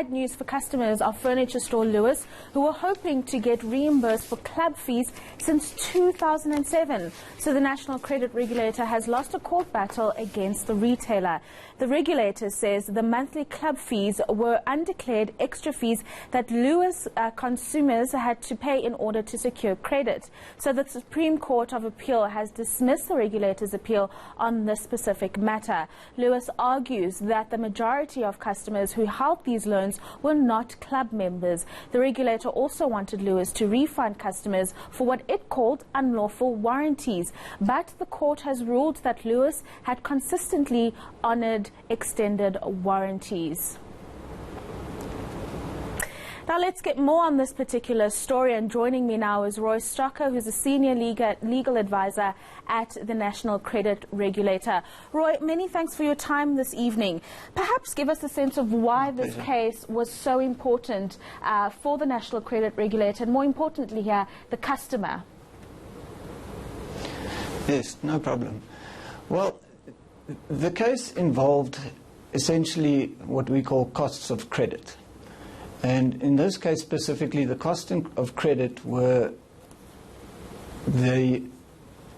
bad news for customers of furniture store Lewis, who were hoping to get reimbursed for club fees since 2007. So the National Credit Regulator has lost a court battle against the retailer. The regulator says the monthly club fees were undeclared extra fees that Lewis consumers had to pay in order to secure credit. So the Supreme Court of Appeal has dismissed the regulator's appeal on this specific matter. Lewis argues that the majority of customers who held these loans were not club members. The regulator also wanted Lewis to refund customers for what it called unlawful warranties. But the court has ruled that Lewis had consistently honoured extended warranties. Now let's get more on this particular story, and joining me now is Roy Strocker, who's a senior legal advisor at the National Credit Regulator. Roy, many thanks for your time this evening. Perhaps give us a sense of why this case was so important for the National Credit Regulator, and more importantly here, the customer. Yes, no problem. Well, the case involved essentially what we call costs of credit. And in this case specifically, the cost of credit were the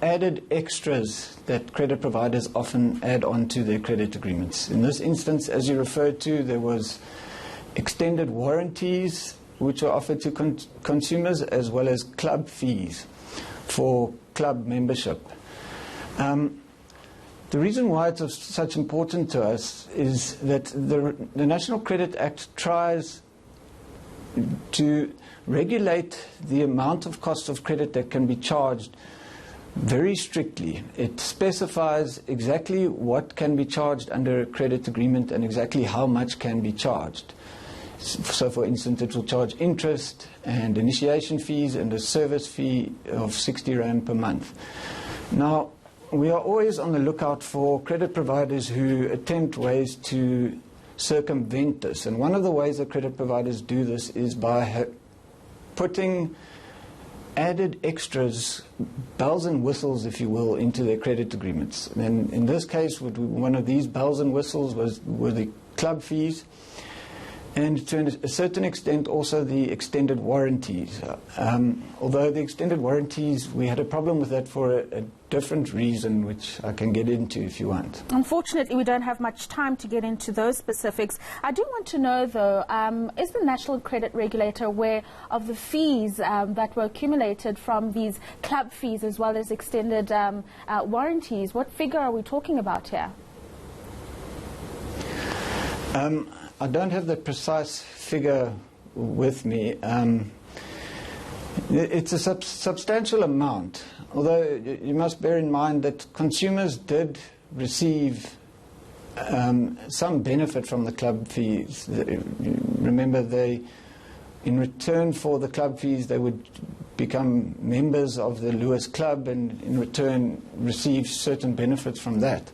added extras that credit providers often add on to their credit agreements. In this instance, as you referred to, there was extended warranties which were offered to consumers, as well as club fees for club membership. The reason why it's of such importance to us is that the National Credit Act tries to regulate the amount of cost of credit that can be charged very strictly. It specifies exactly what can be charged under a credit agreement and exactly how much can be charged. So, for instance, it will charge interest and initiation fees and a service fee of 60 Rand per month. Now, we are always on the lookout for credit providers who attempt ways to circumvent this. And one of the ways that credit providers do this is by putting added extras, bells and whistles, if you will, into their credit agreements. And in this case, one of these bells and whistles were the club fees, and to a certain extent also the extended warranties. Although the extended warranties, we had a problem with that for a different reason, which I can get into if you want. Unfortunately, we don't have much time to get into those specifics. I do want to know, though, is the National Credit Regulator aware of the fees that were accumulated from these club fees as well as extended warranties? What figure are we talking about here? I don't have the precise figure with me. It's a substantial amount, although you must bear in mind that consumers did receive some benefit from the club fees. Remember, in return for the club fees, they would become members of the Lewis Club and in return receive certain benefits from that.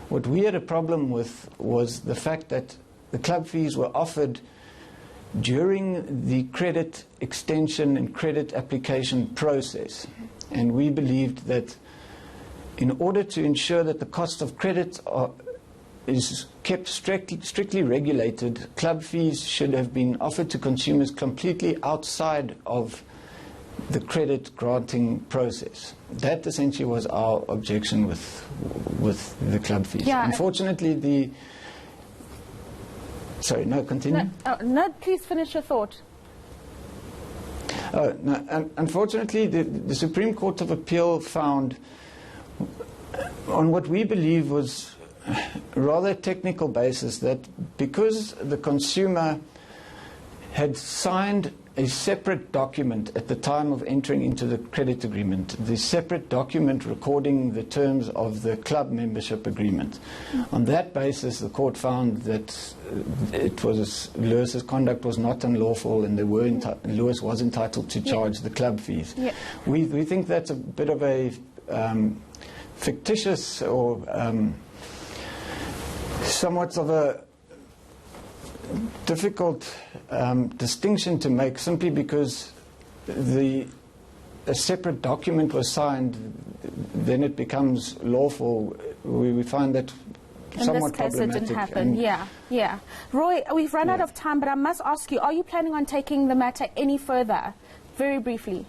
What we had a problem with was the fact that the club fees were offered during the credit extension and credit application process. And we believed that in order to ensure that the cost of credit is kept strictly regulated, club fees should have been offered to consumers completely outside of the credit granting process. That essentially was our objection with the club fees. Yeah. Unfortunately, Sorry, no, continue. No, please finish your thought. No, unfortunately, the Supreme Court of Appeal found, on what we believe was a rather technical basis, that because the consumer had signed a separate document at the time of entering into the credit agreement, the separate document recording the terms of the club membership agreement. On that basis, the court found that Lewis's conduct was not unlawful, and Lewis was entitled to charge the club fees. Yeah. We think that's a bit of a fictitious or somewhat of a difficult distinction to make, simply because a separate document was signed, then it becomes lawful. We find that somewhat In this case, it problematic. didn't happen. And Yeah. Roy, we've run out Yeah. of time, but I must ask you, are you planning on taking the matter any further? Very briefly.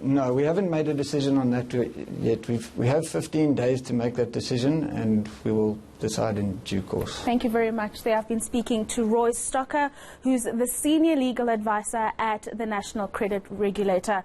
No, we haven't made a decision on that yet. We have 15 days to make that decision, and we will decide in due course. Thank you very much. There I've been speaking to Roy Stocker, who's the Senior Legal Advisor at the National Credit Regulator.